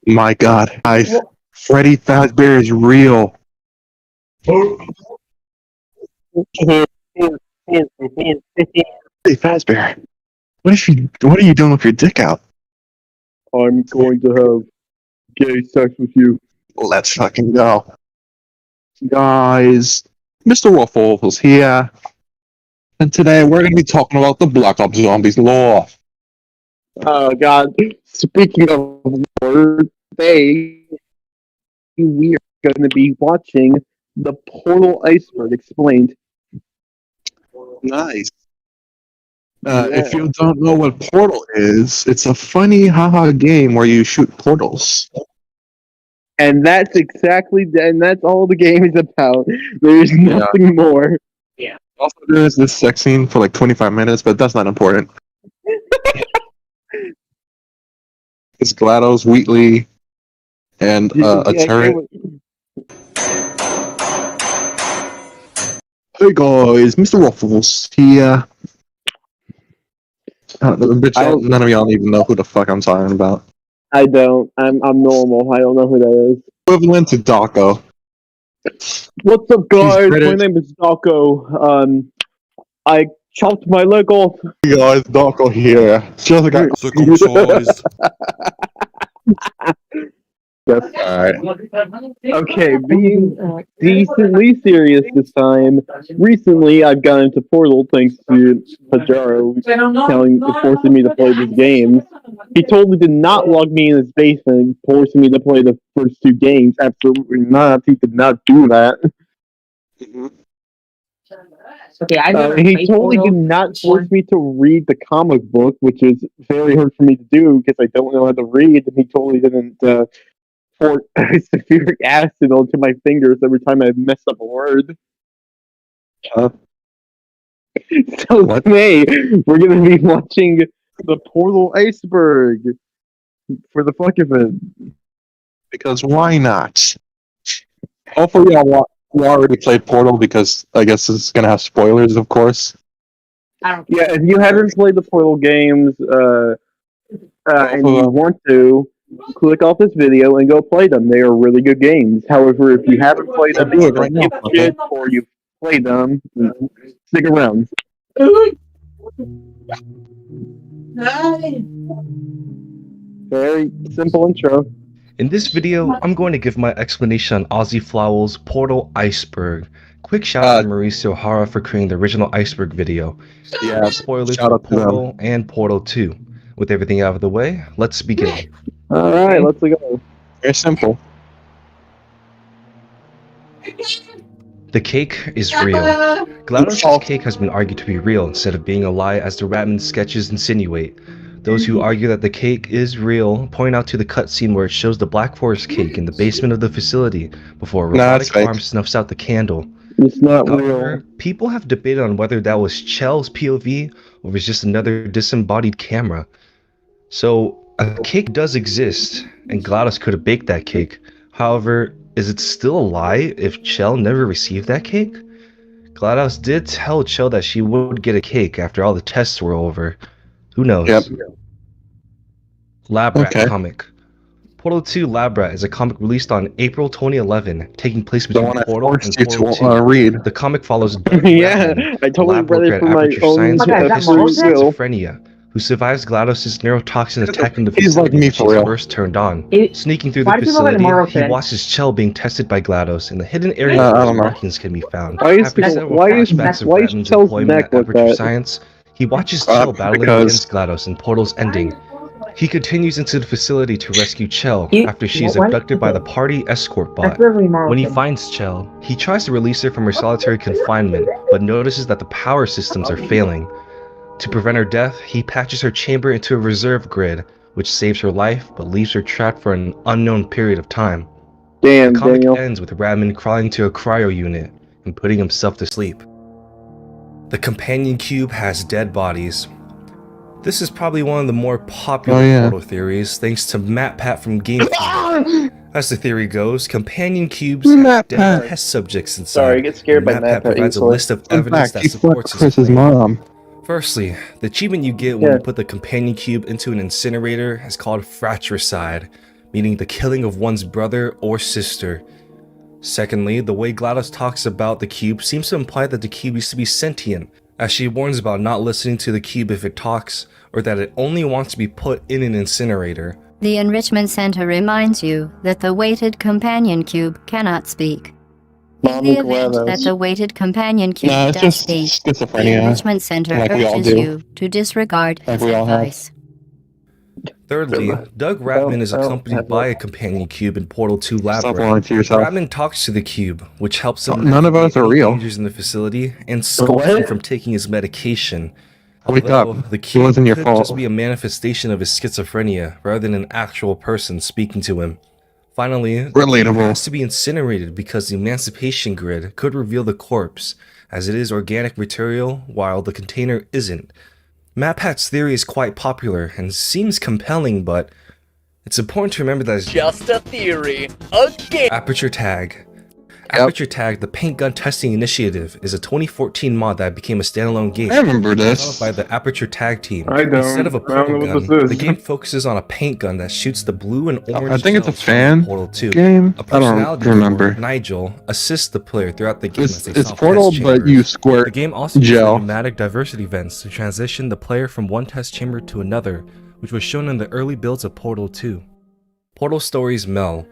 My God, guys, Freddy Fazbear is real. Freddy Fazbear, what are you doing with your dick out? I'm going to have gay sex with you. Let's fucking go. Guys, Mr. Waffles here. And today we're going to be talking about the Black Ops Zombies lore. Oh God! Speaking of lore, today we are going to be watching the Portal Iceberg explained. Nice. Yeah. If you don't know what Portal is, it's a funny haha game where you shoot portals. And that's all the game is about. There's nothing more. Also, there's this sex scene for like 25 minutes, but that's not important. It's GLaDOS, Wheatley, and a turret. Hey guys, Mr. Waffles here. None of y'all even know who the fuck I'm talking about. I don't. I'm normal. I don't know who that is. Equivalent to Daco. What's up, guys? British. My name is Daco. I chopped my leg off. Hey guys, Daco here. Just got circumcised. Yes. Alright. Okay, being decently serious this time. Recently, I've gotten into Portal thanks to Pajaro forcing me to play this game. He totally did not log me in his basement, forcing me to play the first two games. Absolutely not. He did not do that. Okay, he totally did not force me to read the comic book, which is very hard for me to do because I don't know how to read. And he totally didn't pour sulfuric acid onto my fingers every time I mess up a word. So today we're gonna be watching the Portal Iceberg for the fuck of it. Because why not? Hopefully y'all already played Portal because I guess it's gonna have spoilers, of course. Yeah, if you haven't played the Portal games, and you want to, click off this video and go play them. They are really good games. However, if you haven't played them, Do it right now. shit, or you've played them, stick around. Very simple intro. In this video, I'm going to give my explanation on Ozzy Flowell's Portal Iceberg. Quick shout out to Mauricio Hara for creating the original Iceberg video. Yeah, Spoilers shout for out to them. Portal and Portal 2. With everything out of the way, let's begin. Alright, let's go. Very simple. The cake is real. GLaDOS' cake has been argued to be real instead of being a lie, as the Ratman sketches insinuate. Those who argue that the cake is real point out to the cutscene where it shows the Black Forest cake in the basement of the facility before a robotic arm snuffs out the candle. It's not However, real. people have debated on whether that was Chell's POV or was just another disembodied camera. So, a cake does exist, and GLaDOS could have baked that cake. However, is it still a lie if Chell never received that cake? GLaDOS did tell Chell that she would get a cake after all the tests were over. Who knows? Yep. Lab Rat comic. Portal 2 Lab Rat is a comic released on April 2011, taking place between Portal and Portal 2. Read. The comic follows Yeah, I totally read it for my own schizophrenia, who survives GLaDOS' neurotoxin attack in the facility when she's first turned on. Sneaking through the facility, he watches Chell being tested by GLaDOS, and the hidden area where markings can be found. After several flashbacks of Ratman's employment at Aperture Science, he watches Chell battling against GLaDOS in Portal's ending. He continues into the facility to rescue Chell after she is abducted by the party escort bot. When he finds Chell, he tries to release her from her solitary confinement, but notices that the power systems are failing. To prevent her death, he patches her chamber into a reserve grid, which saves her life but leaves her trapped for an unknown period of time. Damn, the comic Daniel. ends with Ratman crawling to a cryo unit and putting himself to sleep. The companion cube has dead bodies. This is probably one of the more popular Portal theories, thanks to Matt Pat from GameSpot. As the theory goes, companion cubes have dead test subjects inside. Sorry, I get scared by Matt Matt Pat provides a list of evidence that supports his Chris's claim. mom. Firstly, the achievement you get when you put the companion cube into an incinerator is called fratricide. meaning the killing of one's brother or sister. Secondly, the way GLaDOS talks about the cube seems to imply that the cube used to be sentient, as she warns about not listening to the cube if it talks, or that it only wants to be put in an incinerator. The Enrichment Center reminds you that the weighted companion cube cannot speak. In the event that the weighted companion cube does speak, the Enrichment Center urges you to disregard its advice. Thirdly, Doug Ratman is accompanied by a companion cube in Portal 2 Labyrinth. Ratman talks to the cube, which helps him none of us are real. Dangers in the facility and stops him from taking his medication. Wake up. The cube wasn't your could fault. just be a manifestation of his schizophrenia rather than an actual person speaking to him. Finally, it Relatable. has to be incinerated because the emancipation grid could reveal the corpse, as it is organic material while the container isn't. MatPat's theory is quite popular and seems compelling, but it's important to remember that it's just a theory. Again. Aperture Tag. Aperture Tag, the Paint Gun Testing Initiative, is a 2014 mod that became a standalone game. I remember Developed this. by the Aperture Tag team. I don't. Instead of a I don't know portal what gun, this the is. game focuses on a paint gun that shoots the blue and orange. I think it's a shells from fan Portal 2. game. A I don't personality remember. report, Nigel, assists the player throughout the game as they It's solve Portal, test but chambers. you The squirt game also uses gel. pneumatic diversity vents to transition the player from one test chamber to another, which was shown in the early builds of Portal 2. Portal Stories Mel.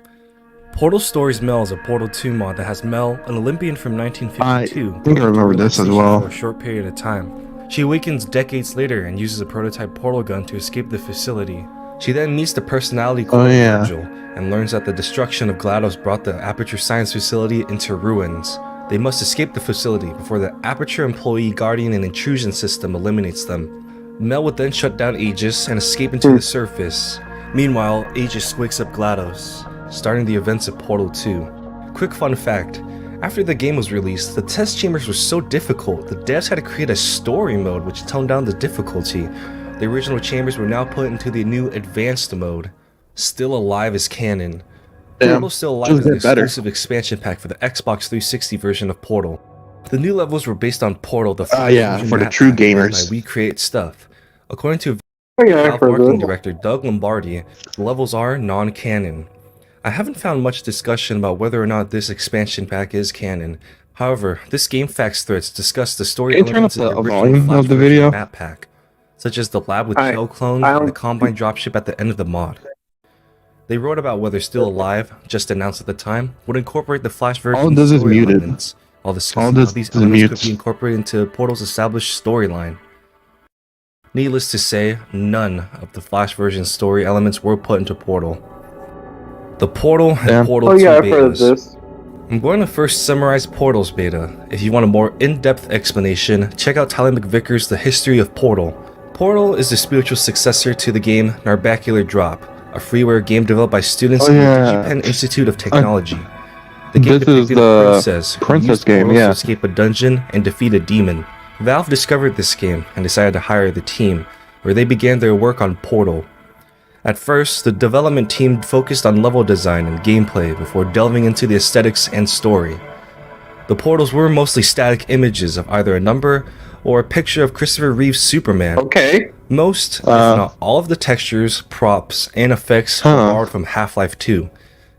Portal Stories Mel is a Portal 2 mod that has Mel, an Olympian from 1952. I think I remember this as well. For a short period of time. She awakens decades later and uses a prototype portal gun to escape the facility. She then meets the personality called Virgil and learns that the destruction of GLaDOS brought the Aperture Science facility into ruins. They must escape the facility before the Aperture Employee Guardian and Intrusion system eliminates them. Mel would then shut down Aegis and escape into the surface. Meanwhile, Aegis wakes up GLaDOS, starting the events of Portal 2. Quick fun fact, after the game was released, the test chambers were so difficult, the devs had to create a story mode which toned down the difficulty. The original chambers were now put into the new advanced mode. Still Alive is canon. Portal Still Alive is an exclusive expansion pack for the Xbox 360 version of Portal. The new levels were based on Portal, the first for the true gamers. We create stuff. According to Oh, yeah, I've Valve heard marketing this. director Doug Lombardi, the levels are non-canon. I haven't found much discussion about whether or not this expansion pack is canon. However, this GameFAQs threads discuss the story Can you turn elements up of the the original volume Flash of the version video? map pack, such as the lab with I- shell clones I and don't- the Combine dropship at the end of the mod. They wrote about whether Still Alive, just announced at the time, would incorporate the Flash version All it does is story mute it. elements, while discussing All how this these is elements mute. could be incorporated into Portal's established storyline. Needless to say, none of the Flash version story elements were put into Portal. The Portal and Damn. Portal Oh 2 yeah, I've heard of betas. this. I'm going to first summarize Portal's beta. If you want a more in-depth explanation, check out Tyler McVicker's The History of Portal. Portal is the spiritual successor to the game Narbacular Drop, a freeware game developed by students in the DigiPen Institute of Technology. The game This is depicted the a princess who princess used game, portals yeah. to escape a dungeon and defeat a demon. Valve discovered this game and decided to hire the team, where they began their work on Portal. At first, the development team focused on level design and gameplay before delving into the aesthetics and story. The portals were mostly static images of either a number or a picture of Christopher Reeve's Superman. Okay. Most, if not all of the textures, props, and effects were borrowed from Half-Life 2,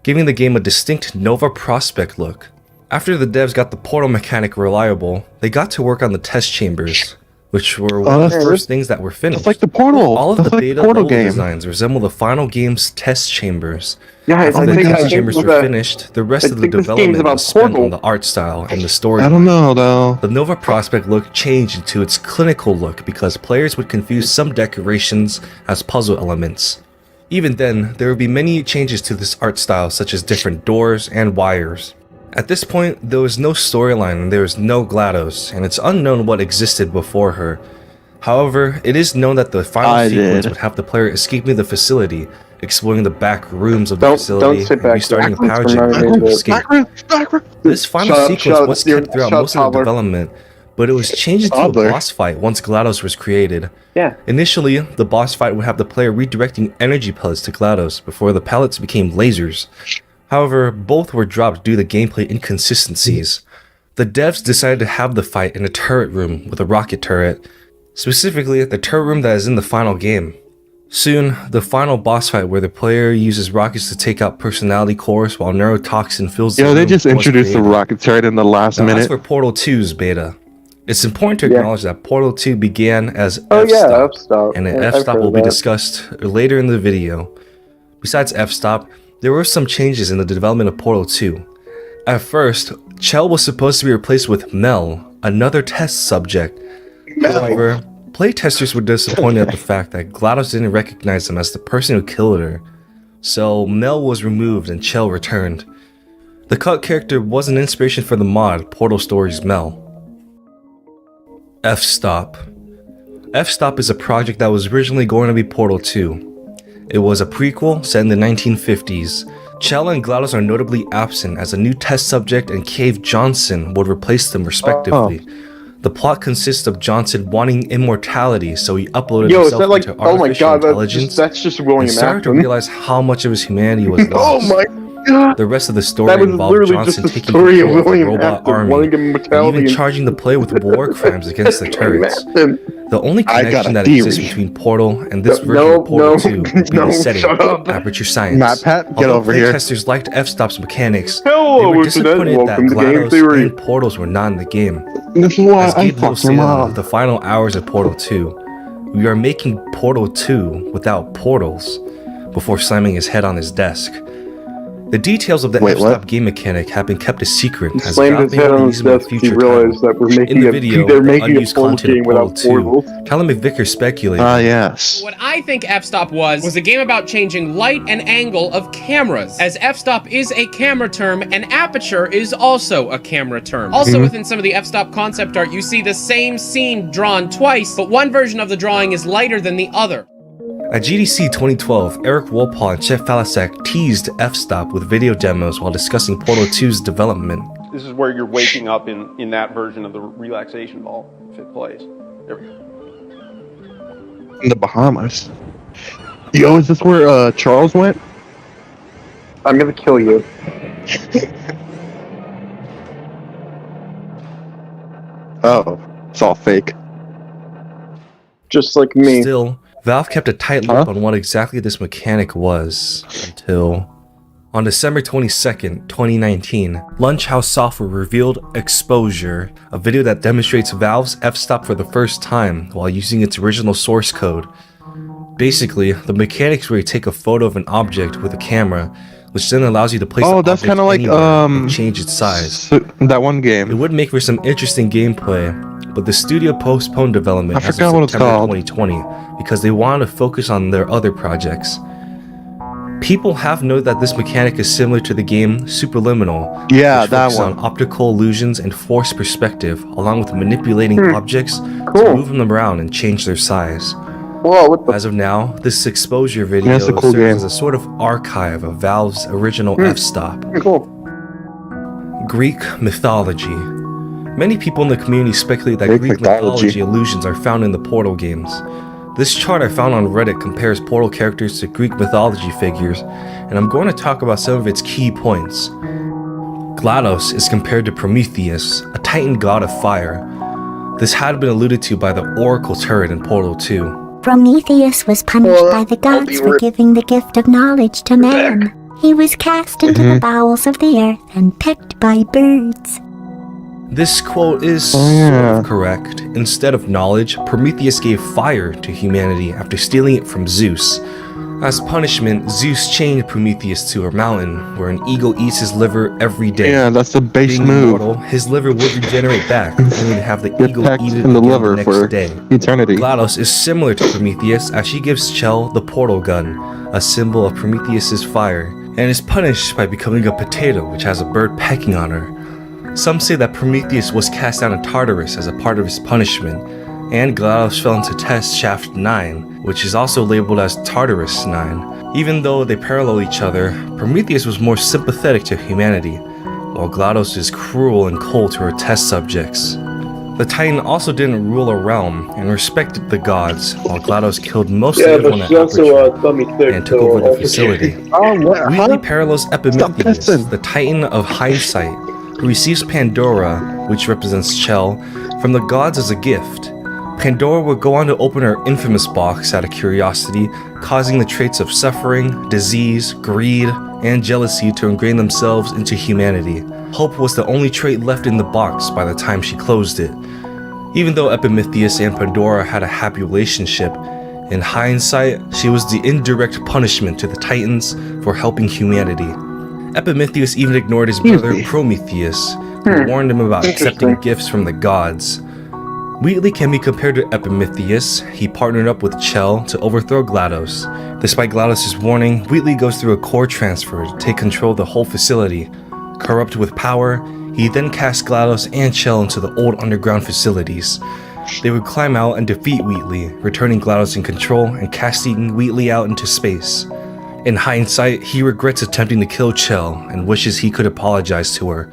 giving the game a distinct Nova Prospect look. After the devs got the portal mechanic reliable, they got to work on the test chambers, which were one of the first things that were finished. It's like the Portal. All of That's the like beta Portal level game. designs resemble the final game's test chambers. Yeah, I After the think test chambers were finished, the rest I of the think this game's development about was spent Portal. on the art style and the story. I don't know though. The Nova Prospect look changed into its clinical look because players would confuse some decorations as puzzle elements. Even then, there would be many changes to this art style, such as different doors and wires. At this point, there was no storyline and there was no GLaDOS, and it's unknown what existed before her. However, it is known that the final sequence would have the player escaping the facility, exploring the back rooms of the facility, and restarting a power generator to escape. This final sequence was kept throughout most of the development, but it was changed into a boss fight once GLaDOS was created. Yeah. Initially, the boss fight would have the player redirecting energy pellets to GLaDOS before the pellets became lasers. However, both were dropped due to gameplay inconsistencies. The devs decided to have the fight in a turret room with a rocket turret, specifically the turret room that is in the final game. Soon, the final boss fight where the player uses rockets to take out personality cores while neurotoxin fills the room. They just introduced the rockets right in the last minute. As for Portal 2's beta, it's important to acknowledge that Portal 2 began as F-Stop, and F-Stop will be discussed later in the video. Besides F-Stop, there were some changes in the development of Portal 2. At first, Chell was supposed to be replaced with Mel, another test subject. However, playtesters were disappointed at the fact that GLaDOS didn't recognize him as the person who killed her. So Mel was removed and Chell returned. The cut character was an inspiration for the mod Portal Stories Mel. F-Stop. F-Stop is a project that was originally going to be Portal 2. It was a prequel set in the 1950s. Chell and GLaDOS are notably absent as a new test subject and Cave Johnson would replace them respectively. The plot consists of Johnson wanting immortality, so he uploaded himself into artificial intelligence that's just William and started to realize how much of his humanity was lost. Oh my god! The rest of the story involved Johnson taking control of the robot army and even charging the player with war crimes against the turrets. The only connection that exists between Portal and this version of Portal 2 would be the setting, Aperture Science. Get over here. Playtesters liked F-Stop's mechanics, they were disappointed that GLaDOS and Portals were not in the game. This is why As Gabe Little stated on the final hours of Portal 2, we are making Portal 2 without portals, before slamming his head on his desk. The details of the F-Stop game mechanic have been kept a secret as slammed his head on his desk. He realized that they're making a full game without portals. Callum McVicker speculated. Yes. What I think F-Stop was a game about changing light and angle of cameras, as F-Stop is a camera term and aperture is also a camera term. Also within some of the F-Stop concept art, you see the same scene drawn twice, but one version of the drawing is lighter than the other. At GDC 2012, Eric Wolpaw and Chef Falasak teased F-Stop with video demos while discussing Portal 2's development. This is where you're waking up in that version of the relaxation ball, if it plays. There we go. In the Bahamas. Yo, is this where Charles went? I'm gonna kill you. Oh, it's all fake. Just like me. Still, Valve kept a tight lip on what exactly this mechanic was, until on December 22nd, 2019, Lunch House Software revealed Exposure, a video that demonstrates Valve's F-Stop for the first time while using its original source code. Basically, the mechanics where you take a photo of an object with a camera, which then allows you to place the that's object anywhere and change its size. That one game. It would make for some interesting gameplay, but the studio postponed development as of September 2020 because they wanted to focus on their other projects. People have noted that this mechanic is similar to the game Superliminal, which focuses on optical illusions and forced perspective, along with manipulating objects to move them around and change their size. As of now, this Exposure video serves as a sort of archive of Valve's original F-Stop. Greek mythology. Many people in the community speculate that Greek mythology illusions are found in the Portal games. This chart I found on Reddit compares Portal characters to Greek mythology figures, and I'm going to talk about some of its key points. GLaDOS is compared to Prometheus, a titan god of fire. This had been alluded to by the Oracle turret in Portal 2. Prometheus was punished by the gods for giving the gift of knowledge to man. He was cast into the bowels of the earth and pecked by birds. This quote is sort of correct. Instead of knowledge, Prometheus gave fire to humanity after stealing it from Zeus. As punishment, Zeus chained Prometheus to a mountain where an eagle eats his liver every day. Yeah, that's the base Being move. Immortal, his liver would regenerate back, only to have the eagle eat it in the again liver the for next day. eternity. GLaDOS is similar to Prometheus as she gives Chell the portal gun, a symbol of Prometheus's fire, and is punished by becoming a potato which has a bird pecking on her. Some say that Prometheus was cast down in Tartarus as a part of his punishment, and GLaDOS fell into Test Shaft 9, which is also labeled as Tartarus 9. Even though they parallel each other, Prometheus was more sympathetic to humanity, while GLaDOS is cruel and cold to her test subjects. The Titan also didn't rule a realm and respected the gods, while GLaDOS killed most of everyone at Aperture and took over the facility. Really parallels Epimetheus, the Titan of Hindsight, who receives Pandora, which represents Chell, from the gods as a gift. Pandora would go on to open her infamous box out of curiosity, causing the traits of suffering, disease, greed, and jealousy to ingrain themselves into humanity. Hope was the only trait left in the box by the time she closed it. Even though Epimetheus and Pandora had a happy relationship, in hindsight, she was the indirect punishment to the Titans for helping humanity. Epimetheus even ignored his brother Prometheus, who warned him about accepting gifts from the gods. Wheatley can be compared to Epimetheus. He partnered up with Chell to overthrow GLaDOS. Despite GLaDOS' warning, Wheatley goes through a core transfer to take control of the whole facility. Corrupt with power, he then cast GLaDOS and Chell into the old underground facilities. They would climb out and defeat Wheatley, returning GLaDOS in control and casting Wheatley out into space. In hindsight, he regrets attempting to kill Chell and wishes he could apologize to her.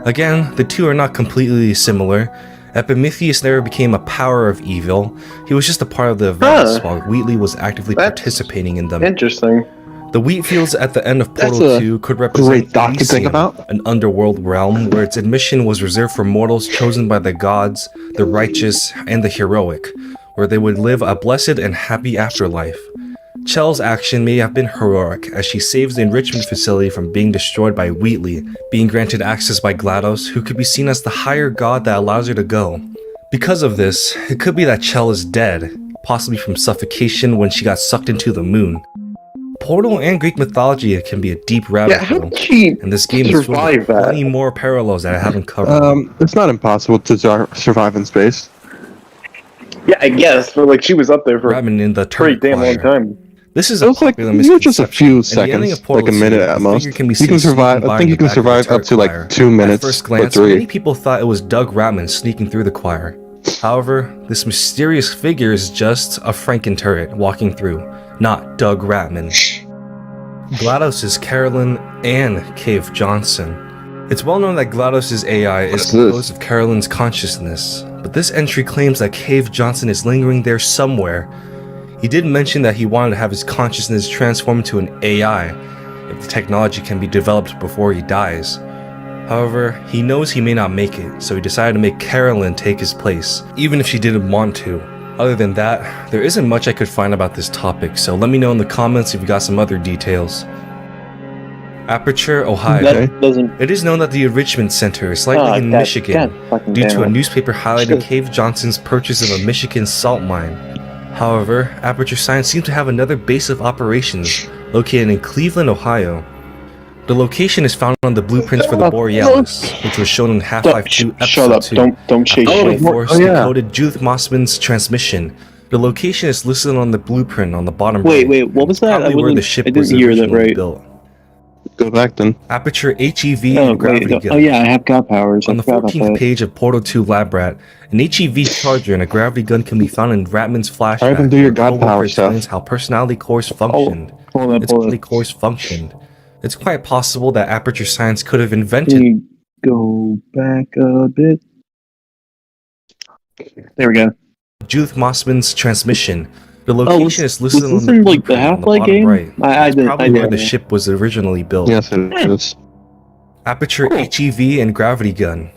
Again, the two are not completely similar. Epimetheus never became a power of evil. He was just a part of the events while Wheatley was actively participating in them. Interesting. The wheat fields at the end of Portal 2 could represent Elysium, an underworld realm where its admission was reserved for mortals chosen by the gods, the righteous, and the heroic, where they would live a blessed and happy afterlife. Chell's action may have been heroic, as she saves the enrichment facility from being destroyed by Wheatley, being granted access by GLaDOS, who could be seen as the higher god that allows her to go. Because of this, it could be that Chell is dead, possibly from suffocation when she got sucked into the moon. Portal and Greek mythology can be a deep rabbit hole, and this game is full of plenty more parallels that I haven't covered. It's not impossible to survive in space. Yeah, I guess, but like she was up there for in the a pretty damn long time. This is a popular like just a few misconception. seconds, like a minute at most. You can survive. I think you can survive up to like 2 minutes At first glance, or 3. many people thought it was Doug Ratman sneaking through the choir. However, this mysterious figure is just a Franken-turret walking through, not Doug Ratman. GLaDOS is Carolyn and Cave Johnson. It's well known that GLaDOS' AI is composed of Carolyn's consciousness, but this entry claims that Cave Johnson is lingering there somewhere. He did mention that he wanted to have his consciousness transformed into an AI, if the technology can be developed before he dies. However, he knows he may not make it, so he decided to make Carolyn take his place, even if she didn't want to. Other than that, there isn't much I could find about this topic, so let me know in the comments if you got some other details. Aperture, Ohio. It is known that the Enrichment Center is likely in Michigan, due to a newspaper highlighting Cave Johnson's purchase of a Michigan salt mine. However, Aperture Science seems to have another base of operations located in Cleveland, Ohio. The location is found on the blueprints for the Borealis, which was shown in Half-Life 2 Episode 2. Don't shake shit. Decoded Judith Mossman's transmission. The location is listed on the blueprint on the bottom right. Wait, what was that? Probably where the ship was originally built. Go back then. Aperture, HEV, and gravity gun. Oh yeah, I have god powers. On the 14th page of Portal 2 Lab Rat, an HEV charger and a gravity gun can be found in Ratman's flashback. Hurry up and do your god power stuff. Explains how personality cores functioned. It's quite possible that Aperture Science could have invented. Go back a bit. There we go. Judith Mossman's transmission. The location is listed on the like the Half-Life game. Right. I did. Probably where the ship was originally built. Yes, it is. Aperture, HEV, and gravity gun.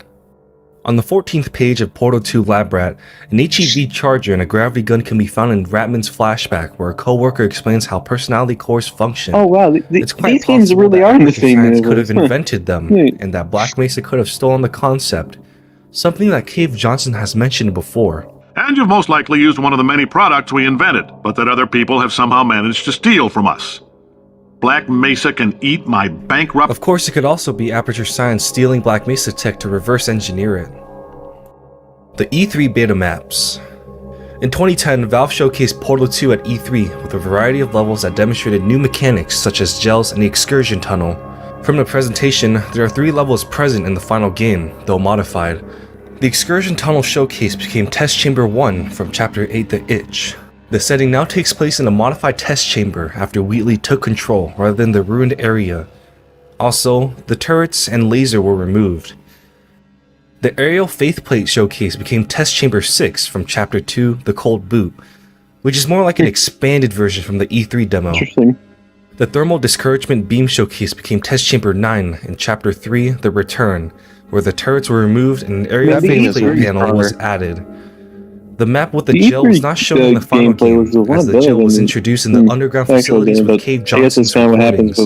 On the 14th page of Portal 2 Lab Rat, an HEV charger and a gravity gun can be found in Ratman's flashback, where a co-worker explains how personality cores function. Oh wow, it's quite these games really are in the same universe. Could have invented them, and that Black Mesa could have stolen the concept. Something that Cave Johnson has mentioned before. And you've most likely used one of the many products we invented, but that other people have somehow managed to steal from us. Black Mesa can eat my bankrupt... Of course, it could also be Aperture Science stealing Black Mesa tech to reverse engineer it. The E3 beta maps. In 2010, Valve showcased Portal 2 at E3 with a variety of levels that demonstrated new mechanics such as gels and the excursion tunnel. From the presentation, there are 3 levels present in the final game, though modified. The excursion tunnel showcase became Test Chamber 1 from Chapter 8 The Itch. The setting now takes place in a modified test chamber after Wheatley took control rather than the ruined area. Also, the turrets and laser were removed. The aerial faithplate showcase became Test Chamber 6 from Chapter 2 The Cold Boot, which is more like an expanded version from the E3 demo. The thermal discouragement beam showcase became Test Chamber 9 in Chapter 3 The Return, where the turrets were removed and an aerial faithplate panel was added. The map with the gel was not shown in the final game, as the gel was introduced in the underground facilities with Cave Johnson's recordings.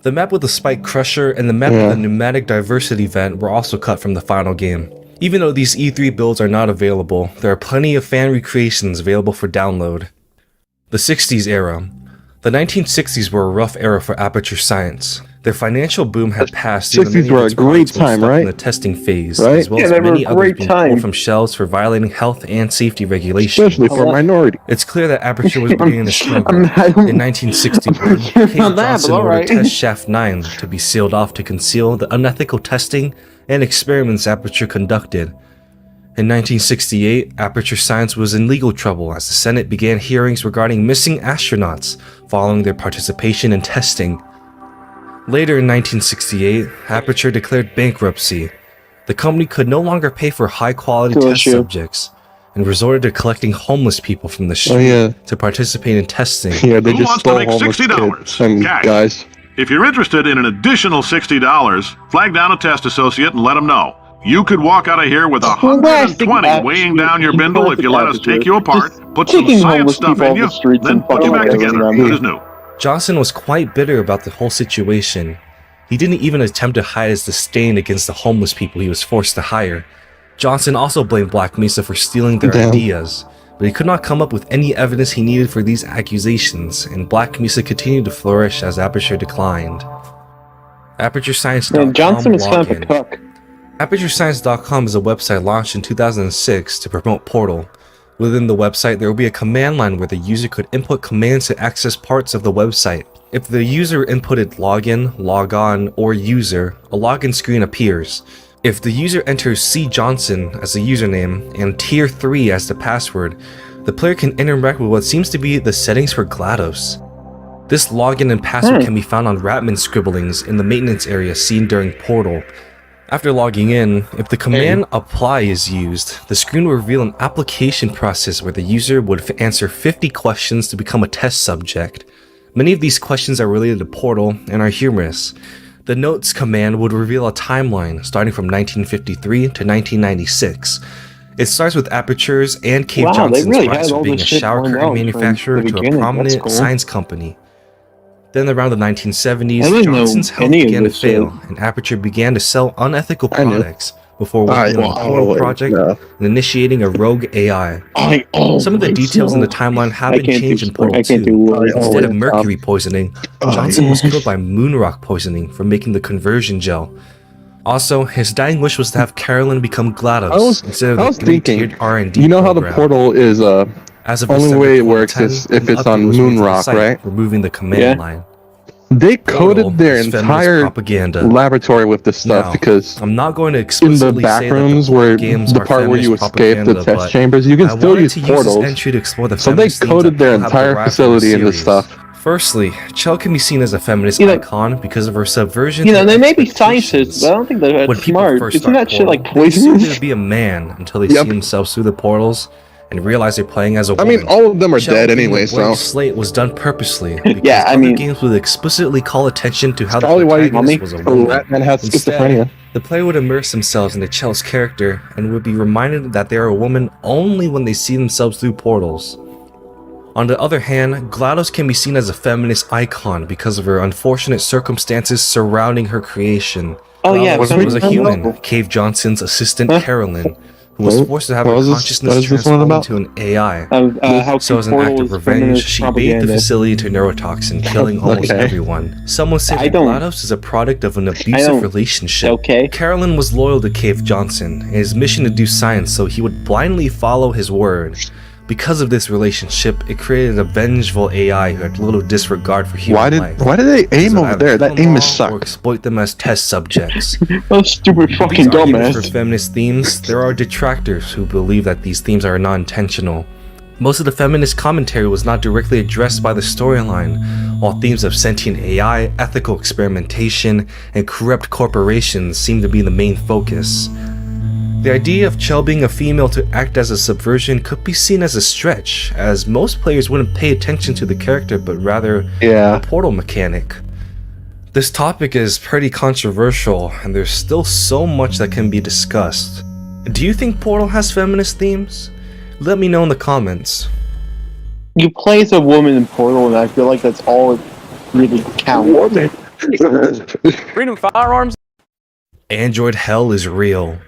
The map with the Spike Crusher and the map with the Pneumatic Diversity vent were also cut from the final game. Even though these E3 builds are not available, there are plenty of fan recreations available for download. The 60s era. The 1960s were a rough era for Aperture Science. Their financial boom had passed. 60s were a great time, right? In the testing phase, right? as well as many others being pulled from shelves for violating health and safety regulations. Especially for a minority. It's clear that Aperture was beginning to struggle. In 1961, Cave Johnson ordered Test Shaft 9 to be sealed off to conceal the unethical testing and experiments Aperture conducted. In 1968, Aperture Science was in legal trouble as the Senate began hearings regarding missing astronauts following their participation in testing. Later in 1968, Aperture declared bankruptcy. The company could no longer pay for high-quality test subjects and resorted to collecting homeless people from the street to participate in testing. Yeah, they just stole homeless kids and guys. If you're interested in an additional $60, flag down a test associate and let them know. You could walk out of here with 120 weighing down your bindle if you let us take you apart, put some science stuff in you, then put you back together, good as new. Johnson was quite bitter about the whole situation. He didn't even attempt to hide his disdain against the homeless people he was forced to hire. Johnson also blamed Black Mesa for stealing their ideas, but he could not come up with any evidence he needed for these accusations, and Black Mesa continued to flourish as Aperture declined. ApertureScience.com Johnson was kind of a cook. ApertureScience.com is a website launched in 2006 to promote Portal. Within the website, there will be a command line where the user could input commands to access parts of the website. If the user inputted login, logon, or user, a login screen appears. If the user enters C. Johnson as the username and Tier 3 as the password, the player can interact with what seems to be the settings for GLaDOS. This login and password can be found on Ratman scribblings in the maintenance area seen during Portal. After logging in, if the command apply is used, the screen will reveal an application process where the user would answer 50 questions to become a test subject. Many of these questions are related to Portal and are humorous. The notes command would reveal a timeline starting from 1953 to 1996. It starts with Aperture's and Cave Johnson's rise from being a shower curtain manufacturer to a prominent science company. Then around the 1970s, Johnson's health began to fail, and Aperture began to sell unethical products before working on a Portal project and initiating a rogue AI. Some of the details in the timeline have been changed in Portal 2. Instead of mercury poisoning, Johnson was killed by moonrock poisoning from making the conversion gel. Also, his dying wish was to have Carolyn become GLaDOS instead of the three-tiered R&D You know how program. the Portal is As of only December way it works is if it's on Moonrock, right? Removing the command line. They Portal coded their is feminist entire propaganda. laboratory with this stuff Now, because I'm not going to in the explicitly back say that rooms the where games the are part where you feminist escape the propaganda, test but chambers, you can I still wanted use to portals. this entry to explore the So they feminist themes coded that their have entire derived from the facility in this series. stuff. Firstly, Chell can be seen as a feminist icon because of her subversion. You know, to they may be expectations. scientists, but I don't think they're When that people smart. first Isn't start that shit like Portal, they assume poisonous? to be a man until they see themselves through the portals and realize they're playing as a woman. I mean, all of them are Chell dead being anyway, a blank so slate was done purposely because Yeah, I other mean- games would explicitly call attention to how the probably why protagonist was a woman. Ratman has Instead, schizophrenia. the player would immerse themselves into Chell's character and would be reminded that they are a woman only when they see themselves through portals. On the other hand, GLaDOS can be seen as a feminist icon because of her unfortunate circumstances surrounding her creation. Oh yeah, GLaDOS was a human, Cave Johnson's assistant Carolyn, who was forced to have her consciousness transformed into an AI. How So as an act of revenge, she bathed the facility to neurotoxin, killing almost Okay. everyone. Some would say I that don't- GLaDOS is a product of an abusive don't- relationship. Okay. Carolyn was loyal to Cave Johnson, and his mission to do science, so he would blindly follow his word. Because of this relationship, it created a vengeful AI who had little disregard for human life. Why did they aim So over either there? kill That them aim all is Or sucked. exploit them as test subjects. Those stupid fucking These arguments for dumbass. feminist themes, there are detractors who believe that these themes are non-intentional. Most of the feminist commentary was not directly addressed by the storyline, while themes of sentient AI, ethical experimentation, and corrupt corporations seem to be the main focus. The idea of Chell being a female to act as a subversion could be seen as a stretch, as most players wouldn't pay attention to the character but rather the portal mechanic. This topic is pretty controversial, and there's still so much that can be discussed. Do you think Portal has feminist themes? Let me know in the comments. You place a woman in Portal, and I feel like that's all it really counts. Freedom firearms. Android hell is real.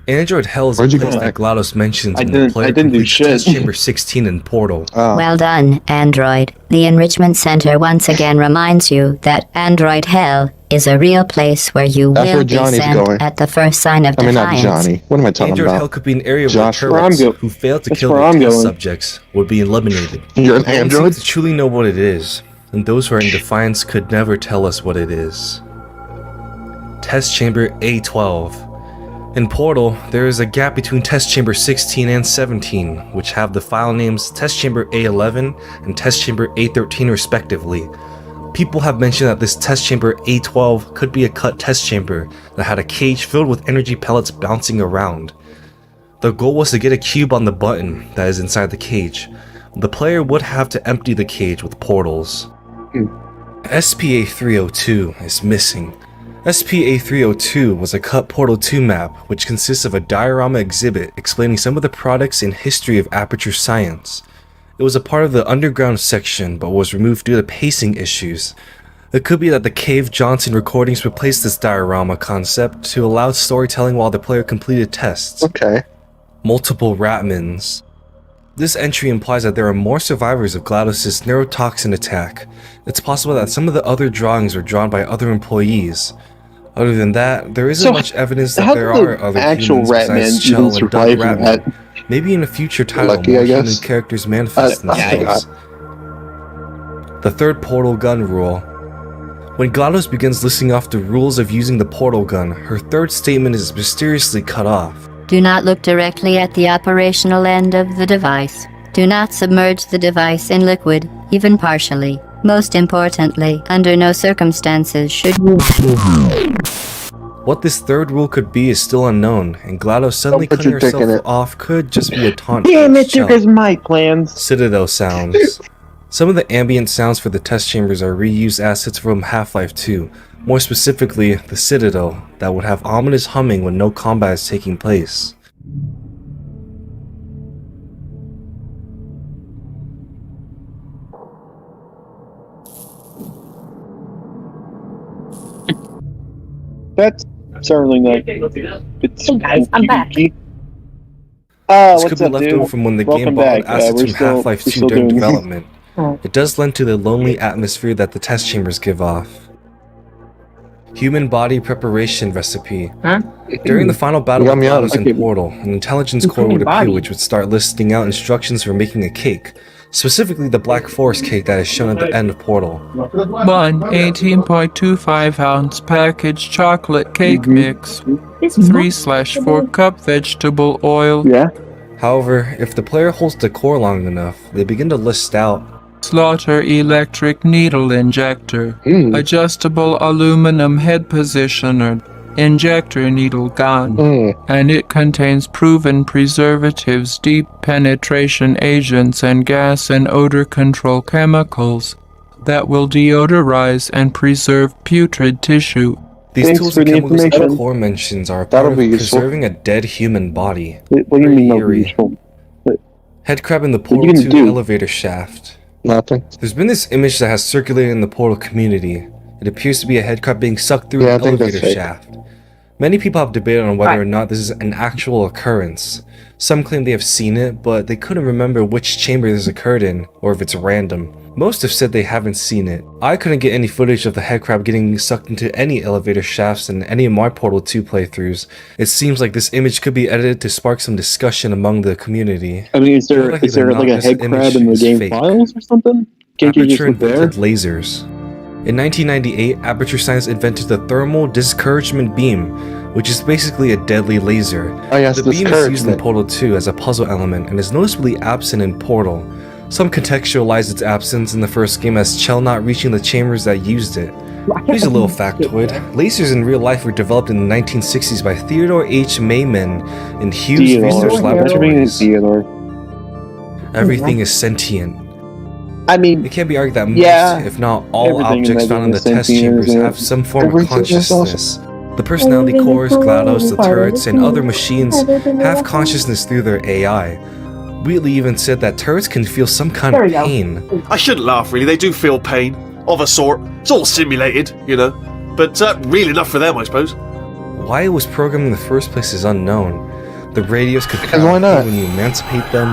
Android hell is a Where'd you place go? that GLaDOS mentions I when the didn't- player I didn't do completes shit. Test Chamber 16 in Portal. Well done, Android. The Enrichment Center once again reminds you that Android Hell is a real place where you That's will where be Johnny's sent going. at the first sign of I mean, not defiance. Johnny. What am I talking Android hell about? could be an area where Josh, where I'm turrets go- who fail to that's kill where their I'm test going. subjects would be eliminated. You're an No one android? seems to truly know what it is, and those who are in defiance could never tell us what it is. Test Chamber A12. In Portal, there is a gap between Test Chamber 16 and 17, which have the file names Test Chamber A11 and Test Chamber A13 respectively. People have mentioned that this Test Chamber A12 could be a cut test chamber that had a cage filled with energy pellets bouncing around. The goal was to get a cube on the button that is inside the cage. The player would have to empty the cage with portals. SPA-302 is missing. SPA-302 was a cut Portal 2 map which consists of a diorama exhibit explaining some of the products and history of Aperture Science. It was a part of the underground section but was removed due to pacing issues. It could be that the Cave Johnson recordings replaced this diorama concept to allow storytelling while the player completed tests. Okay. Multiple Ratmans. This entry implies that there are more survivors of GLaDOS' neurotoxin attack. It's possible that some of the other drawings were drawn by other employees. Other than that, there isn't So, much evidence that how there did are the other actual humans Ratman besides even Chell and Doug survive Ratman. that? Maybe in a future title, Lucky, more I human guess. characters manifest I themselves. The third portal gun rule. When GLaDOS begins listing off the rules of using the portal gun, her third statement is mysteriously cut off. Do not look directly at the operational end of the device. Do not submerge the device in liquid, even partially. Most importantly, under no circumstances should you... What this third rule could be is still unknown, and GLaDOS suddenly Don't put cutting your dick in herself it. off could just be a taunt. Damn it, towards Chell. there's my plans. Citadel sounds. Some of the ambient sounds for the test chambers are reused assets from Half-Life 2, more specifically, the Citadel, that would have ominous humming when no combat is taking place. That's certainly not. It's Hey guys, I'm back. This what's could be up, left dude? over from when the Welcome game borrowed back. assets We're from still- Half-Life we're 2 still during doing this. development. It does lend to the lonely atmosphere that the test chambers give off. Human body preparation recipe. Huh? During the final battle with Yum, yum. GLaDOS Okay. in Portal, an intelligence Human core would appear body. which would start listing out instructions for making a cake, specifically the Black Forest cake that is shown at the end of Portal. 1 18.25 ounce packaged chocolate cake mix. This 3/4 cup vegetable oil. Yeah. However, if the player holds the core long enough, they begin to list out Slaughter electric needle injector. Adjustable aluminum head positioner. Injector needle gun. And it contains proven preservatives, deep penetration agents, and gas and odor control chemicals that will deodorize and preserve putrid tissue. these Thanks tools for and the chemicals that the information. core mentions are a That'll part of be useful. preserving a dead human body. What do you Very mean that'll be eerie. useful? Headcrab in the What you Portal gonna 2 do? elevator shaft. Nothing. There's been this image that has circulated in the Portal community. It appears to be a headcrab being sucked through Yeah, an I think that's elevator fake. shaft. Many people have debated on whether or not this is an actual occurrence. Some claim they have seen it, but they couldn't remember which chamber this occurred in, or if it's random. Most have said they haven't seen it. I couldn't get any footage of the headcrab getting sucked into any elevator shafts in any of my Portal 2 playthroughs. It seems like this image could be edited to spark some discussion among the community. I mean, is there More likely is there than like not, a this head image crab in the is game fake. files or something? Can't you just Aperture look there? invented lasers. In 1998, Aperture Science invented the thermal discouragement beam, which is basically a deadly laser. Oh yes, The beam is used in discouragement. Portal 2 as a puzzle element and is noticeably absent in Portal. Some contextualize its absence in the first game as Chell not reaching the chambers that used it. Here's a little factoid. Lasers in real life were developed in the 1960s by Theodore H. Mayman in Hughes Theodore. Research That's what you mean, Laboratories. Theodore. Everything is sentient. I mean, It can be argued that most, Yeah, if not all, everything in objects that found in the game is test sentient, chambers isn't it? have some form of Everything is also- consciousness. The personality cores, GLaDOS, the turrets, and other machines have consciousness through their AI. Wheatley even said that turrets can feel some kind of pain. I shouldn't laugh, really. They do feel pain. Of a sort. It's all simulated, you know. But real enough for them, I suppose. Why it was programmed in the first place is unknown. The radios could why not? when you emancipate them.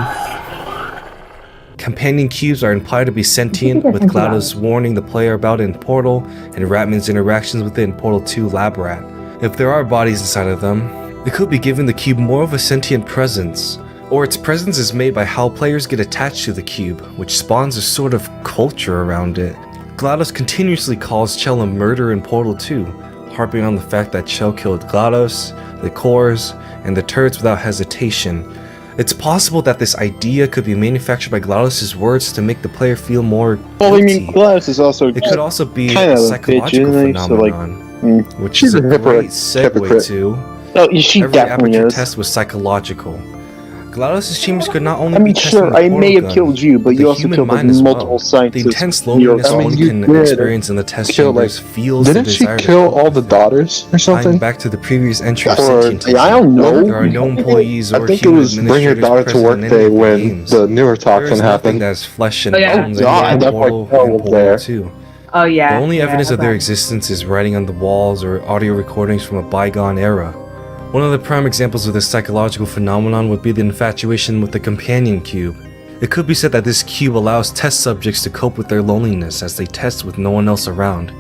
Companion cubes are implied to be sentient, with GLaDOS warning the player about it in Portal, and Ratman's interactions with it in Portal 2 Lab Rat. If there are bodies inside of them, it could be giving the cube more of a sentient presence, or its presence is made by how players get attached to the cube, which spawns a sort of culture around it. GLaDOS continuously calls Chell a murderer in Portal 2, harping on the fact that Chell killed GLaDOS, the cores, and the turrets without hesitation. It's possible that this idea could be manufactured by GLaDOS' words to make the player feel more guilty. Well, I mean, GLaDOS is also it could also be kind a of psychological phenomenon, which is a great segue to she every definitely aperture is. test was psychological. GLaDOS' chambers could not only I be mean, tested sure, with I portal may have gun, killed you, but you also human killed like, mind as multiple well. scientists. The intense loneliness one can experience in the test chambers feels the Didn't she desire to kill all the daughters or tying something? back to the previous entry of Or- sentient I don't know. There are no employees or I think it human was bring your administrators daughter to present work in any day of the when games. the newer There is toxin nothing happened. that is flesh and Oh, yeah. bones God, in that's why Portal Chell and was Portal there. 2. Oh yeah. The only evidence of their okay. existence is writing on the walls or audio recordings from a bygone era. One of the prime examples of this psychological phenomenon would be the infatuation with the companion cube. It could be said that this cube allows test subjects to cope with their loneliness as they test with no one else around.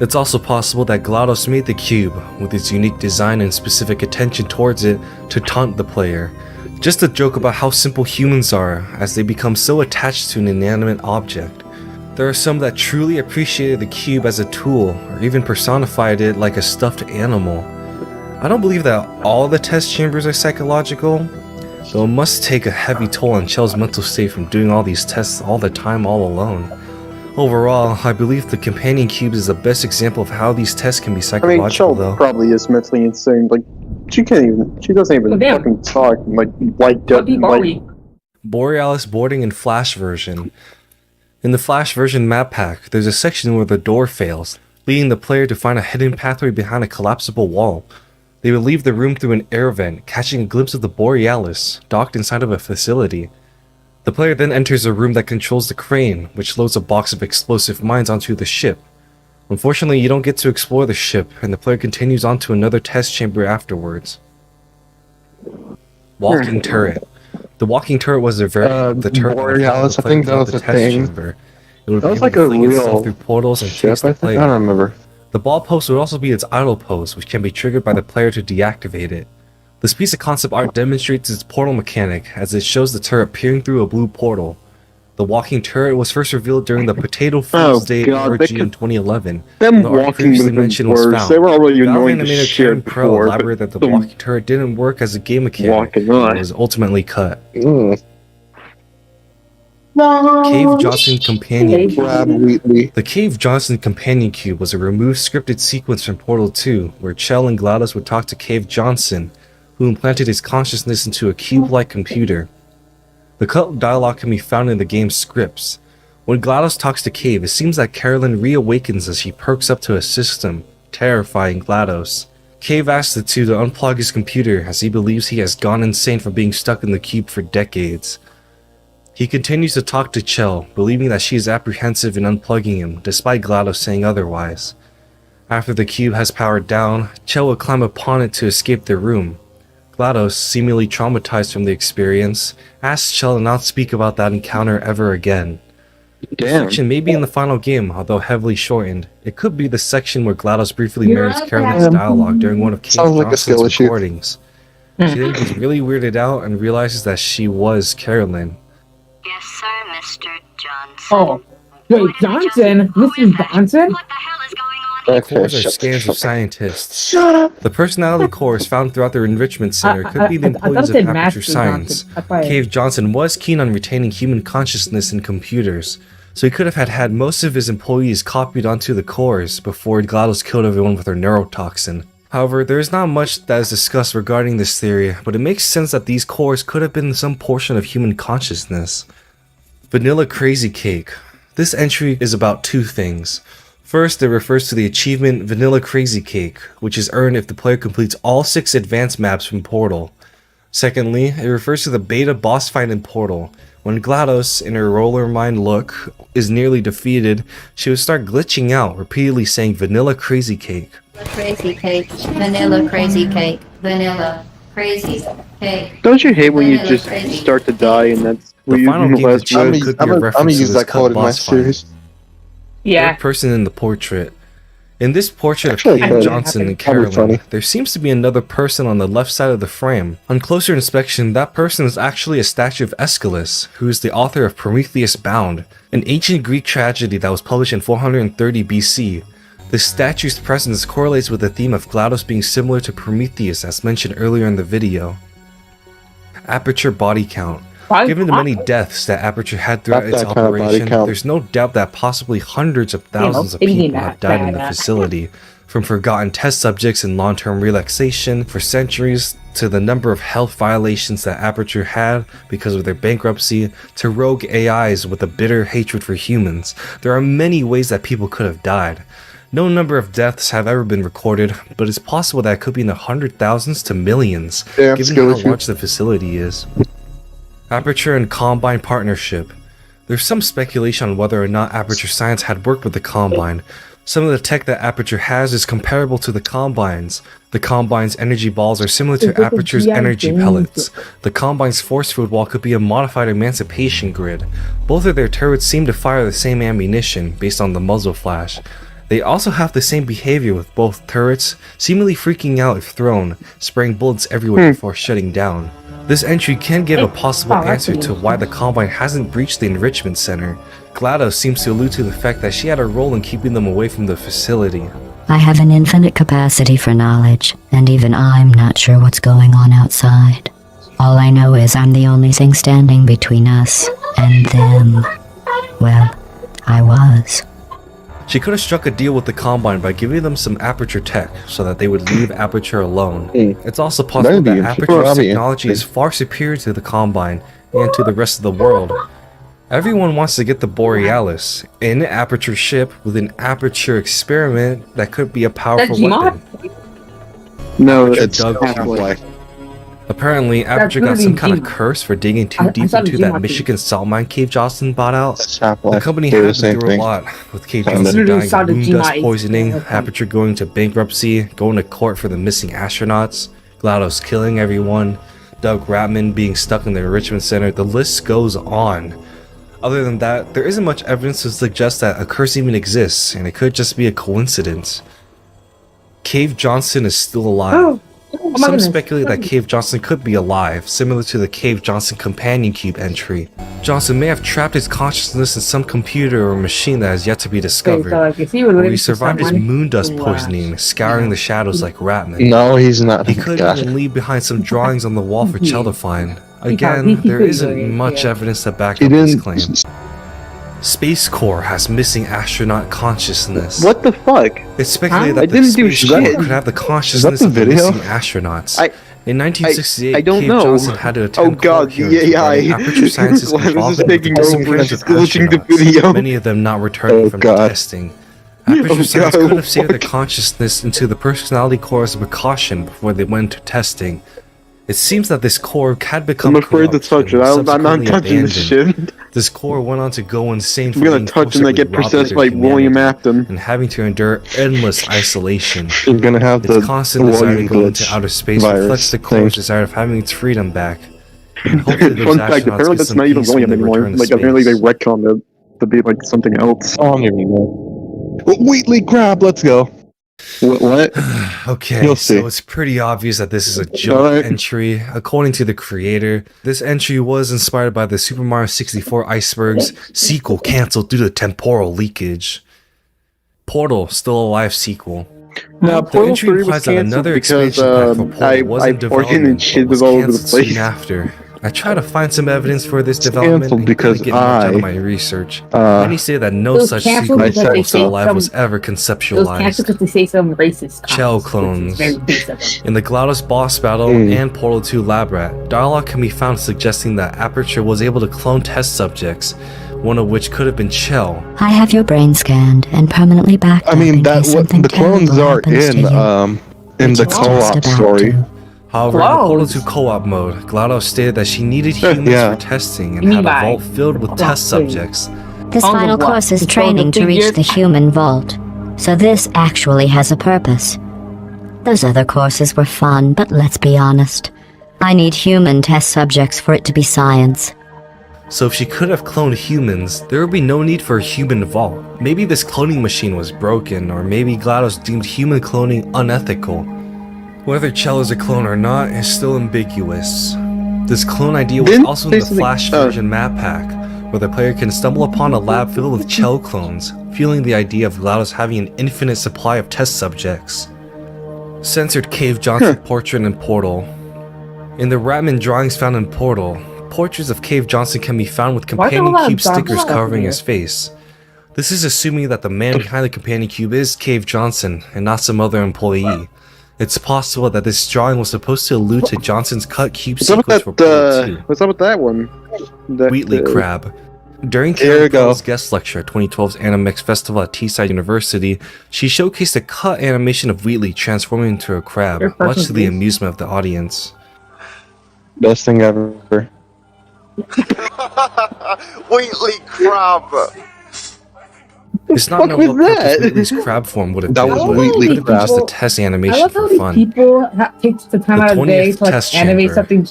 It's also possible that GLaDOS made the cube, with its unique design and specific attention towards it, to taunt the player. Just a joke about how simple humans are, as they become so attached to an inanimate object. There are some that truly appreciated the cube as a tool, or even personified it like a stuffed animal. I don't believe that all the test chambers are psychological, though it must take a heavy toll on Chell's mental state from doing all these tests all the time all alone. Overall, I believe the companion cube is the best example of how these tests can be I psychological, mean, Chell though. probably is mentally insane. Like, she doesn't even damn. fucking talk. Like, What deep are we? Borealis boarding in Flash version. In the Flash version map pack, there's a section where the door fails, leading the player to find a hidden pathway behind a collapsible wall. They will leave the room through an air vent, catching a glimpse of the Borealis, docked inside of a facility. The player then enters a room that controls the crane, which loads a box of explosive mines onto the ship. Unfortunately, you don't get to explore the ship, and the player continues on to another test chamber afterwards. Walking turret. The walking turret was the turret Borealis, that I think that throughout was the a test thing. chamber. It would That be was able like to a fling itself real through portals and ship, chase the I think. player. I don't remember. The ball post would also be its idle pose, which can be triggered by the player to deactivate it. This piece of concept art demonstrates its portal mechanic, as it shows the turret peering through a blue portal. The walking turret was first revealed during the Potato Fool's Day YHG in 2011. them The art walking previously would have been mentioned was worse. found. They were already Valve annoying to animator shit Karen Pro before, elaborated that the but walking turret didn't work as a game mechanic walking and on. was ultimately cut. Mm. Cave Johnson Companion Cube. Brad Wheatley. The Cave Johnson Companion Cube was a removed scripted sequence from Portal 2, where Chell and GLaDOS would talk to Cave Johnson, who implanted his consciousness into a cube-like computer. The cut dialogue can be found in the game's scripts. When GLaDOS talks to Cave, it seems that Carolyn reawakens as she perks up to a system, terrifying GLaDOS. Cave asks the two to unplug his computer as he believes he has gone insane from being stuck in the cube for decades. He continues to talk to Chell, believing that she is apprehensive in unplugging him, despite GLaDOS saying otherwise. After the cube has powered down, Chell will climb upon it to escape the room. GLaDOS, seemingly traumatized from the experience, asks Chell to not speak about that encounter ever again. This section may be in the final game, although heavily shortened. It could be the section where GLaDOS briefly mirrors Carolyn's dialogue during one of Cave Sounds like a skill Johnson's issue. recordings. She then gets really weirded out and realizes that she was Carolyn. Yes, sir, Mr. Johnson. Oh, wait, Johnson? Mrs. Johnson? What the hell is going on? The Okay, cores are shut scans the of scientists. Shut up! The personality cores found throughout their enrichment center could be the I thought employees it of said Aperture Master Science. Johnson. I thought- Cave Johnson was keen on retaining human consciousness in computers, so he could have had most of his employees copied onto the cores before GLaDOS killed everyone with her neurotoxin. However, there is not much that is discussed regarding this theory, but it makes sense that these cores could have been some portion of human consciousness. Vanilla Crazy Cake. This entry is about two things. First, it refers to the achievement Vanilla Crazy Cake, which is earned if the player completes all 6 advanced maps from Portal. Secondly, it refers to the beta boss fight in Portal. When GLaDOS, in her roller mind look, is nearly defeated, she would start glitching out, repeatedly saying vanilla crazy cake. Crazy cake, vanilla crazy cake, vanilla crazy cake. Don't you hate when you just start to die and that's The final game to choose could be a reference to this cut boss fight. Yeah. Third person in the portrait. In this portrait of Cave Johnson and Carolyn, there seems to be another person on the left side of the frame. On closer inspection, that person is actually a statue of Aeschylus, who is the author of Prometheus Bound, an ancient Greek tragedy that was published in 430 BC. The statue's presence correlates with the theme of GLaDOS being similar to Prometheus as mentioned earlier in the video. Aperture body count. Given the many deaths that Aperture had throughout its operation, there's no doubt that possibly hundreds of thousands of people have died in the facility, from forgotten test subjects in long-term relaxation for centuries, to the number of health violations that Aperture had because of their bankruptcy, to rogue AIs with a bitter hatred for humans. There are many ways that people could have died. No number of deaths have ever been recorded, but it's possible that it could be in the hundred thousands to millions, given how large the facility is. Aperture and Combine partnership. There's some speculation on whether or not Aperture Science had worked with the Combine. Some of the tech that Aperture has is comparable to the Combine's. The Combine's energy balls are similar to Aperture's energy pellets. The Combine's force field wall could be a modified emancipation grid. Both of their turrets seem to fire the same ammunition, based on the muzzle flash. They also have the same behavior with both turrets, seemingly freaking out if thrown, spraying bullets everywhere before shutting down. This entry can give a possible answer to why the Combine hasn't breached the enrichment center. GLaDOS seems to allude to the fact that she had a role in keeping them away from the facility. I have an infinite capacity for knowledge, and even I'm not sure what's going on outside. All I know is I'm the only thing standing between us and them. Well, I was. She could have struck a deal with the Combine by giving them some Aperture tech so that they would leave Aperture alone. It's also possible that Aperture's technology is far superior to the Combine and to the rest of the world. Everyone wants to get the Borealis, an Aperture ship with an Aperture experiment that could be a powerful weapon. No, Aperture it's dug Half-Life. Apparently, Aperture got some kind of curse for digging too deep into that Michigan salt mine Cave Johnson bought out. The company had to do a lot, with Cave Johnson dying of moon dust poisoning, Aperture going to bankruptcy, going to court for the missing astronauts, GLaDOS killing everyone, Doug Ratman being stuck in the enrichment center. The list goes on. Other than that, there isn't much evidence to suggest that a curse even exists, and it could just be a coincidence. Cave Johnson is still alive. Some speculate that Cave Johnson could be alive, similar to the Cave Johnson companion cube entry. Johnson may have trapped his consciousness in some computer or machine that has yet to be discovered, where he survived his moon dust poisoning, scouring the shadows like Ratman. No, he's not. He could even leave behind some drawings on the wall for Chell to find. Again, there isn't much evidence to back up his claim. Space Corps has missing astronaut consciousness. What the fuck? It's speculated that the Space Corps could have the consciousness of the missing astronauts. In 1968, Cave Johnson had to attend court hearings regarding Aperture Science's involvement with the disappearance of astronauts, many of them not returning from testing. Aperture Science could have saved their consciousness into the personality core as a precaution before they went to testing. It seems that this core had become I'm afraid to touch it. I'm not touching this shit. This core went on to go insane for I'm gonna touch and I get possessed by William Afton and having to endure endless isolation. You're gonna have its constant desire to go into outer space reflects the core's desire of having its freedom back. And hopefully those Fun fact, apparently that's not even William anymore. Like apparently they retconned it to be like something else. I don't even know. Wheatley crab, let's go. What? Okay, so it's pretty obvious that this is a joke entry. According to the creator, this entry was inspired by the Super Mario 64 Iceberg's sequel canceled due to temporal leakage. Portal, still alive sequel. Now, the entry implies that another expansion pack for Portal was in development, but was canceled soon after. I tried to find some evidence for this development and couldn't get much out of my research. Many say that no such sequel to Portal Still Alive was ever conceptualized. Chell clones. In the GLaDOS boss battle and Portal 2 lab rat, dialogue can be found suggesting that Aperture was able to clone test subjects, one of which could have been Chell. I have your brain scanned and permanently backed. I mean, that what the clones are in the co-op story. However, in the Portal 2 co-op mode, GLaDOS stated that she needed humans for testing and had a vault filled with test subjects. This final course is training to reach the human vault. So this actually has a purpose. Those other courses were fun, but let's be honest. I need human test subjects for it to be science. So if she could have cloned humans, there would be no need for a human vault. Maybe this cloning machine was broken, or maybe GLaDOS deemed human cloning unethical. Whether Chell is a clone or not is still ambiguous. This clone idea was also in the Flash version map pack, where the player can stumble upon a lab filled with Chell clones, fueling the idea of GLaDOS having an infinite supply of test subjects. Censored Cave Johnson portrait in Portal. In the Ratman drawings found in Portal, portraits of Cave Johnson can be found with companion cube stickers covering his face. This is assuming that the man behind the companion cube is Cave Johnson and not some other employee. It's possible that this drawing was supposed to allude to Johnson's cut cube sequence for Portal 2. What's up with that one? Wheatley Crab. During Karen Pearl's guest lecture at 2012's Animex Festival at Teesside University, she showcased a cut animation of Wheatley transforming into a crab, much to the amusement of the audience. Best thing ever. Wheatley Crab! It's not known what purpose Wheatley's crab form would have been. That was Wheatley Crab. Just a test animation for fun. People take the time out of the day to like animate something.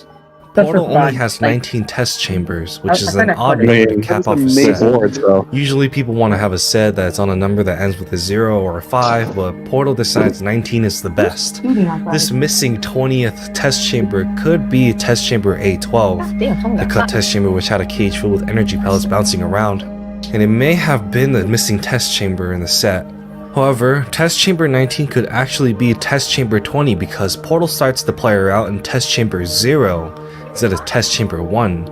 Portal only has 19 test chambers, which is an odd number to cap off a set. Usually people want to have a set that's on a number that ends with a 0 or a 5, but Portal decides 19 is the best. This missing 20th test chamber could be test chamber A12, the cut test chamber which had a cage filled with energy pellets bouncing around. And it may have been the missing test chamber in the set. However, test chamber 19 could actually be test chamber 20 because Portal starts the player out in test chamber 0 instead of test chamber 1,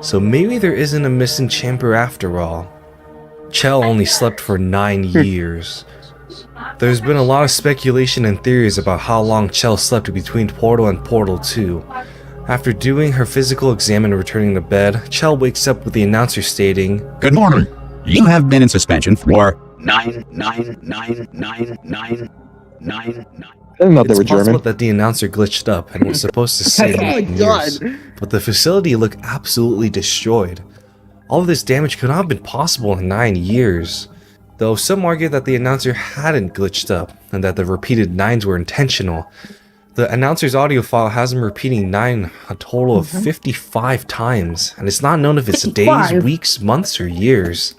so maybe there isn't a missing chamber after all. Chell only slept for 9 years. There's been a lot of speculation and theories about how long Chell slept between Portal and Portal 2. After doing her physical exam and returning to bed, Chell wakes up with the announcer stating, "Good morning. You have been in suspension for 9. I didn't know they It's were possible German. that the announcer glitched up and was supposed to say 9 years, but the facility looked absolutely destroyed. All of this damage could not have been possible in 9 years. Though some argue that the announcer hadn't glitched up, and that the repeated 9s were intentional. The announcer's audio file has him repeating 9 a total of 55 times, and it's not known if it's days, weeks, months, or years.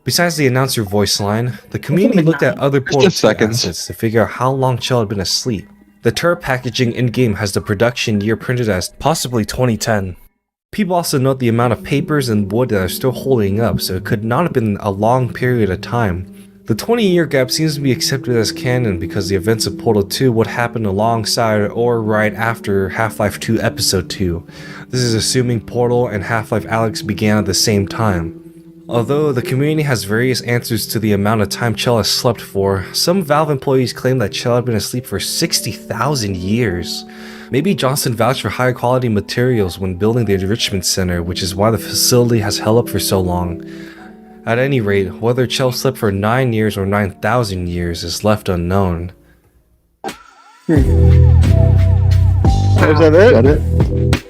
Besides the announcer voice line, the community looked at other Portal 2 assets to figure out how long Chell had been asleep. The turret packaging in-game has the production year printed as possibly 2010. People also note the amount of papers and wood that are still holding up, so it could not have been a long period of time. The 20-year gap seems to be accepted as canon because the events of Portal 2 would happen alongside or right after Half-Life 2 Episode 2. This is assuming Portal and Half-Life Alyx began at the same time. Although the community has various answers to the amount of time Chell has slept for, some Valve employees claim that Chell had been asleep for 60,000 years. Maybe Johnson vouched for higher quality materials when building the enrichment center, which is why the facility has held up for so long. At any rate, whether Chell slept for 9 years or 9,000 years is left unknown. Is that it?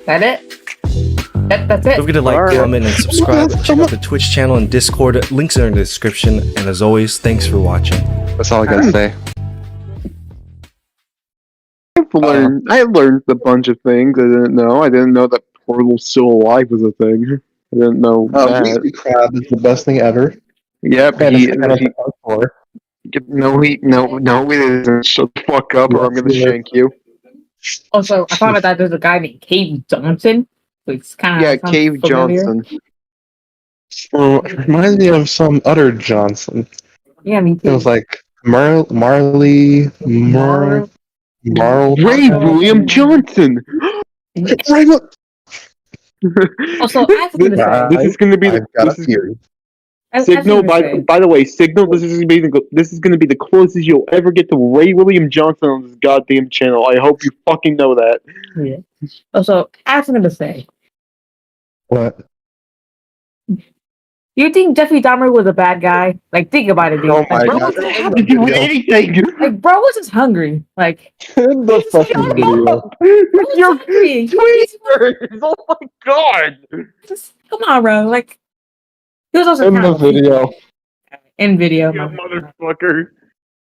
That it? That's it. Don't forget to like, comment, and subscribe. Check out the Twitch channel and Discord. Links are in the description. And as always, thanks for watching. That's all I gotta say. I learned a bunch of things I didn't know. I didn't know that Portal Still Alive was a thing. I didn't know that. Wheatley Crab is the best thing ever. Yep, no, he isn't. Shut the fuck up or I'm gonna shank you. Also, I found out that there's a guy named Cave Johnson. It's kind of Cave Johnson. It reminds me of some other Johnson. Yeah, me too. It was like Marley. Ray William Johnson. Also, I have to say, this is going to be the Signal. By the way, Signal. This is going to be the closest you'll ever get to Ray William Johnson on this goddamn channel. I hope you fucking know that. Yeah. Also, I have something to say. What? You think Jeffrey Dahmer was a bad guy? Like, think about it, dude. Oh my bro god. wasn't How did you do anything? Like, bro was just hungry. Like, In the fucking video. your tweeters! Oh my god! Just, come on, bro. Like, he was also In kind the of video. in video. You motherfucker.